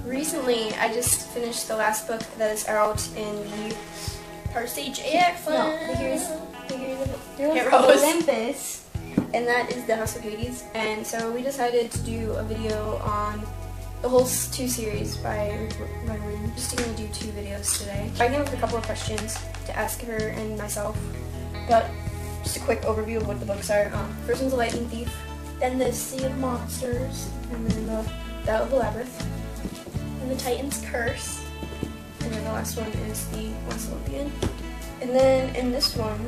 recently I just finished the last book that is out in the Percy Jackson. No, the Heroes of Olympus. And that is the House of Hades. And so we decided to do a video on the whole 2 series by Rowling. Just going to do 2 videos today. I came up with a couple of questions to ask her and myself, but just a quick overview of what the books are. First one's The Lightning Thief, Then the Sea of Monsters. and then the Battle of the Labyrinth, And the Titan's Curse. and then the last one is the West Olympian. And then in this one,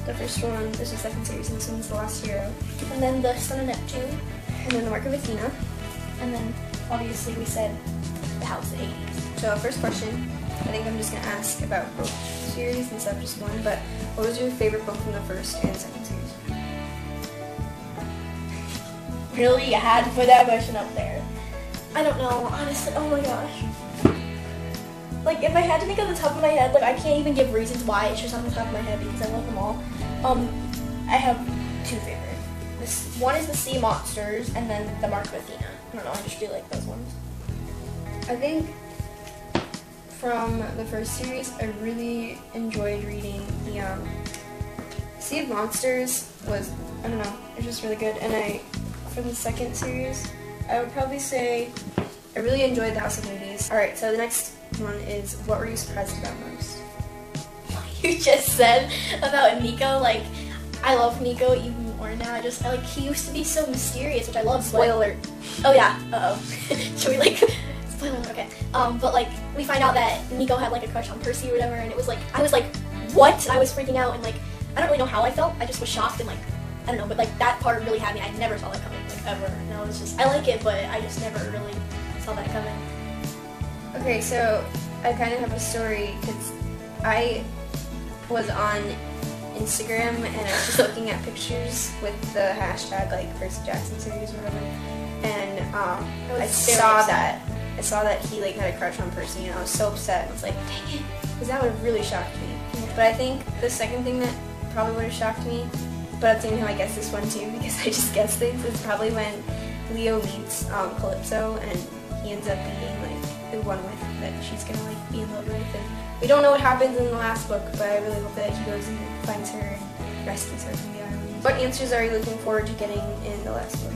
the first one, this is the 2nd series, and this one's the last hero. And then the Son of Neptune. And then the Mark of Athena. And then, obviously, we said the House of Hades. So first question, I think I'm just going to ask about both series instead of just one, but what was your favorite book from the 1st and 2nd series? Really? You had to put that question up there. I don't know, honestly. Oh my gosh. Like, if I had to think on the top of my head, like, I can't even give reasons why. It's just on the top of my head because I love them all. I have 2 favorite. One is the Sea Monsters, and then the Mark of Athena. I don't know, I just really like those ones. I think from the 1st series, I really enjoyed reading the Sea of Monsters was, I don't know, it was just really good. And from the 2nd series, I would probably say I really enjoyed the House of Hades. Alright, so the next one is, what were you surprised about most? You just said about Nico, like, I love Nico even more now. Like, he used to be so mysterious, which I love. Spoiler alert. Oh yeah, uh-oh. Should we, like, spoiler alert, okay. But, like, we find out that Nico had, like, a crush on Percy or whatever, and it was, like, I was, like, what? And I was freaking out, and, like, I don't really know how I felt. I just was shocked, and, like, I don't know, but, like, that part really had me. I never saw that coming, like, ever. And I was just, I like it, but I just never really saw that coming. Okay, so I kind of have a story, because I was on Instagram and I was just looking at pictures with the hashtag like Percy Jackson series or whatever, and I saw that he like had a crush on Percy, and I was so upset. I was like, dang it, because that would have really shocked me. But I think the second thing that probably would have shocked me, but at the same time I guess this one too because I just guessed things, is probably when Leo meets Calypso and he ends up being like the one with that she's gonna like be in love with. And we don't know what happens in the last book, but I really hope that he goes and finds her and rescues her from the island. What answers are you looking forward to getting in the last book?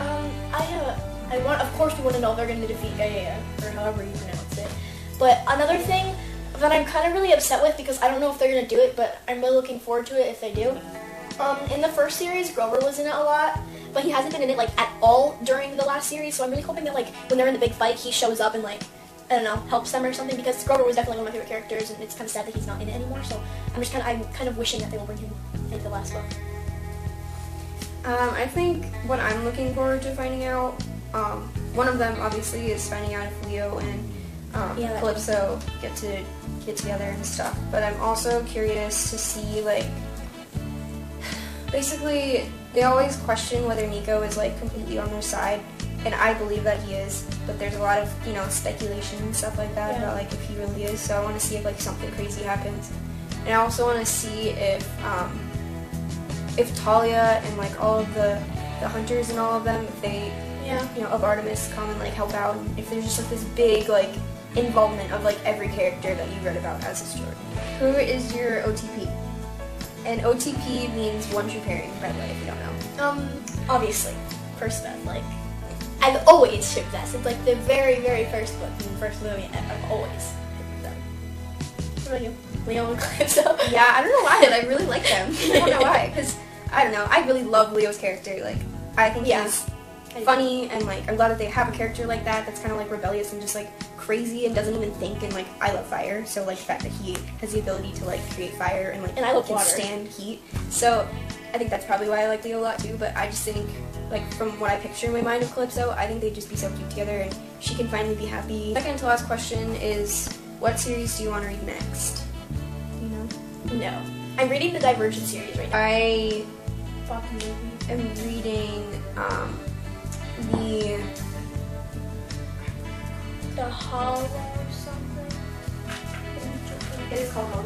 I want, of course we want to know if they're going to defeat Gaia, or however you pronounce it. But another thing that I'm kind of really upset with, because I don't know if they're going to do it, but I'm really looking forward to it if they do. In the 1st series, Grover was in it a lot, but he hasn't been in it, like, at all during the last series, so I'm really hoping that, like, when they're in the big fight, he shows up and, like, I don't know, helps them or something, because Grover was definitely one of my favorite characters, and it's kind of sad that he's not in it anymore, so I'm kind of wishing that they will bring him into the last book. I think what I'm looking forward to finding out, one of them obviously is finding out if Leo and Calypso get together and stuff, but I'm also curious to see, like, basically they always question whether Nico is like completely on their side, and I believe that he is, but there's a lot of, you know, speculation and stuff like that about like if he really is, so I want to see if like something crazy happens. And I also want to see if Talia and like all of the hunters and all of them, if they, you know, of Artemis come and like help out, and if there's just like this big like involvement of like every character that you read about as a story. Who is your OTP? And OTP means one true pairing, by the way, if you don't know. Obviously, first Beth, like, I've always shipped that since like the very, very first book, and the first movie, I've always shipped them. What about you? Leo and Calypso? Yeah, I don't know why, but I really like them. I don't know why, because, I don't know, I really love Leo's character. Like, I think he's funny, and like, I'm glad that they have a character like that that's kind of like rebellious and just like crazy and doesn't even think, and like, I love fire, so like the fact that he has the ability to like create fire and like, and I love can water. stand heat. So I think that's probably why I like Leo a lot too, but I just think, like, from what I picture in my mind of Calypso, I think they'd just be so cute together and she can finally be happy. Second to last question is, what series do you want to read next? You know? No. I'm reading the Divergent series right now. I am reading the Hollow or something. It is called Hollow.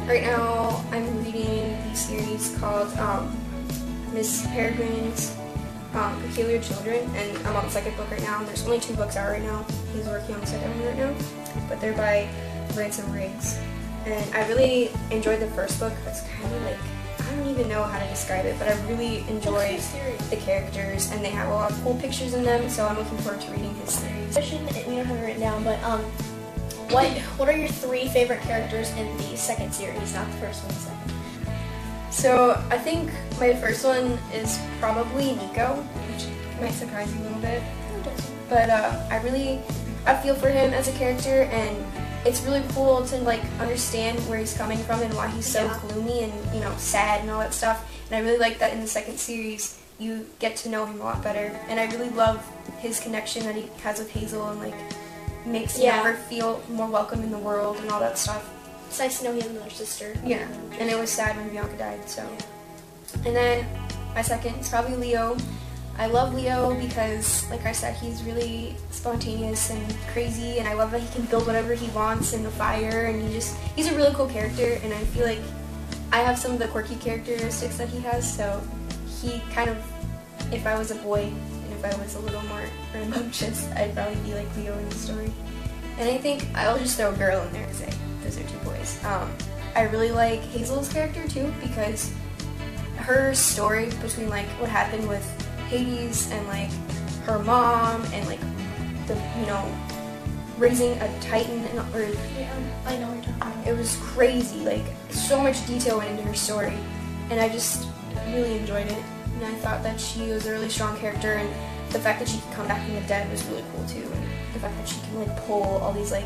Right now, I'm reading the series called Miss Peregrine's Peculiar Children, and I'm on the second book right now, and there's only 2 books out right now. He's working on the second one right now, but they're by Ransom Riggs. And I really enjoyed the first book. It's kind of like, I don't even know how to describe it, but I really enjoyed the characters, and they have a lot of cool pictures in them, so I'm looking forward to reading his series. Question, we don't have it written down, but what are your 3 favorite characters in the second series, not the first one, the second? So I think my first one is probably Nico, which might surprise you a little bit. But I feel for him as a character, and it's really cool to like understand where he's coming from and why he's so gloomy and, you know, sad and all that stuff. And I really like that in the second series you get to know him a lot better. And I really love his connection that he has with Hazel, and like makes him feel more welcome in the world and all that stuff. It's nice to know he has another sister. Yeah, and it was sad when Bianca died, so. And then my second is probably Leo. I love Leo because, like I said, he's really spontaneous and crazy, and I love that he can build whatever he wants in the fire, and he's a really cool character, and I feel like I have some of the quirky characteristics that he has, so he kind of, if I was a boy, and if I was a little more rambunctious, I'd probably be like Leo in the story. And I think I'll just throw a girl in there because those are 2 boys. I really like Hazel's character too, because her story between like what happened with Hades and like her mom and like the, you know, raising a Titan and Earth. Yeah, I know what you're talking about. It was crazy, like so much detail went into her story, and I just really enjoyed it. And I thought that she was a really strong character, and the fact that she could come back from the dead was really cool too. And the fact that she can like pull all these like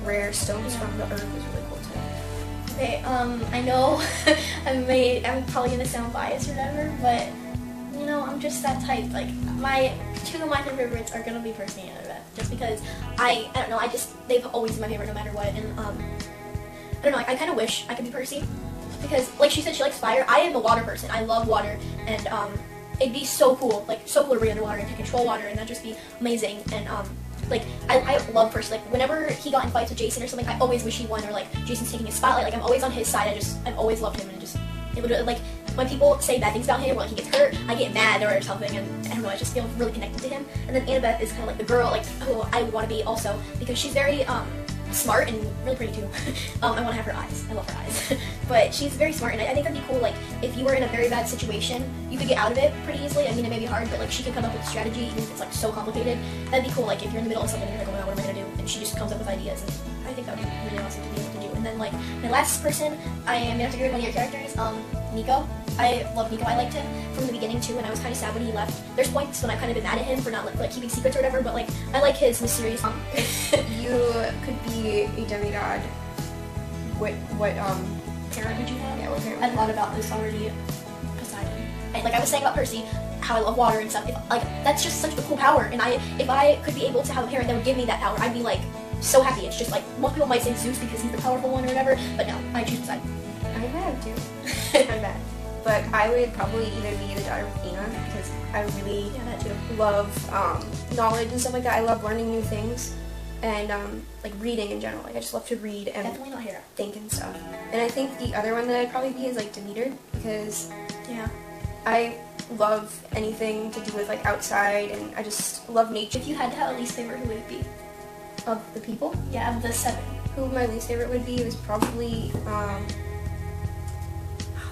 rare stones from the earth was really cool too. Okay, I know I'm probably gonna sound biased or whatever, but you know, I'm just that type. Like 2 of my favorites are gonna be Percy and Annabeth, just because I don't know, they've always been my favorite no matter what. And I don't know, I kind of wish I could be Percy, because like she said, she likes fire. I am a water person. I love water, and it'd be so cool, like so cool to be underwater and to control water, and that'd just be amazing. And like I love Percy. Like whenever he got in fights with Jason or something, I always wish he won, or like Jason's taking his spotlight. Like I'm always on his side. I've always loved him, and it would like when people say bad things about him, or like he gets hurt, I get mad or something, and I don't know, I just feel really connected to him. And then Annabeth is kind of like the girl, like who I would want to be also, because she's very smart and really pretty too. I want to have her eyes. I love her eyes. But she's very smart, and I think that'd be cool. Like if you were in a very bad situation, you could get out of it pretty easily. I mean, it may be hard, but like she can come up with strategy, even if it's like so complicated. That'd be cool. Like if you're in the middle of something and you're like, oh, what am I gonna do? And she just comes up with ideas, and I think that'd be really awesome to be able to do. And then like my last person, I am gonna have to agree with one of your characters, Nico. I love Nico. I liked him from the beginning too, and I was kind of sad when he left. There's points when I've kind of been mad at him for not like keeping secrets or whatever, but like I like his mysterious. You could be a demigod. What parent would you have? Yeah, what parent? I thought about this already. Poseidon. And like I was saying about Percy, how I love water and stuff. Like that's just such a cool power, and if I could be able to have a parent that would give me that power, I'd be like so happy. It's just like most people might say Zeus because he's the powerful one or whatever, but no, I choose Poseidon. I have too. I'm bad. But I would probably either be the daughter of Athena, because I really that too. love knowledge and stuff like that. I love learning new things, and like reading in general. Like I just love to read and Definitely not Hera. think and stuff. And I think the other one that I'd probably be is like Demeter, because I love anything to do with like outside, and I just love nature. If you had to have a least favorite, who would it be? Of the people? Yeah, of the 7. Who my least favorite would be was probably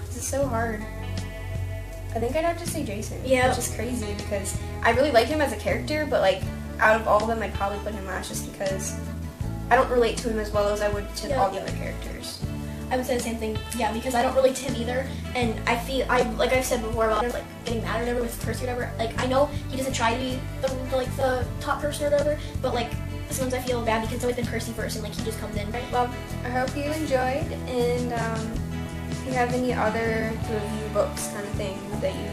this is so hard. I think I'd have to say Jason. Yeah. Which is crazy because I really like him as a character, but like out of all of them, I'd probably put him last just because I don't relate to him as well as I would to all the other characters. I would say the same thing, because I don't relate to him either, and I feel, like I've said before about like getting mad or whatever with Percy or whatever, like I know he doesn't try to be the top person or whatever, but like sometimes I feel bad because it's always been Percy first, and like he just comes in. Right, well, I hope you enjoyed, and if you have any other review books kind of thing that you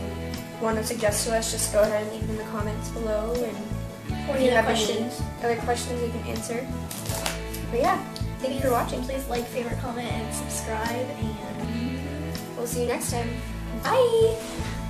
want to suggest to us, just go ahead and leave them in the comments below, and or if you have questions. any other questions we can answer. But yeah, thank you for watching. Please like, favorite, comment, and subscribe, and we'll see you next time. bye!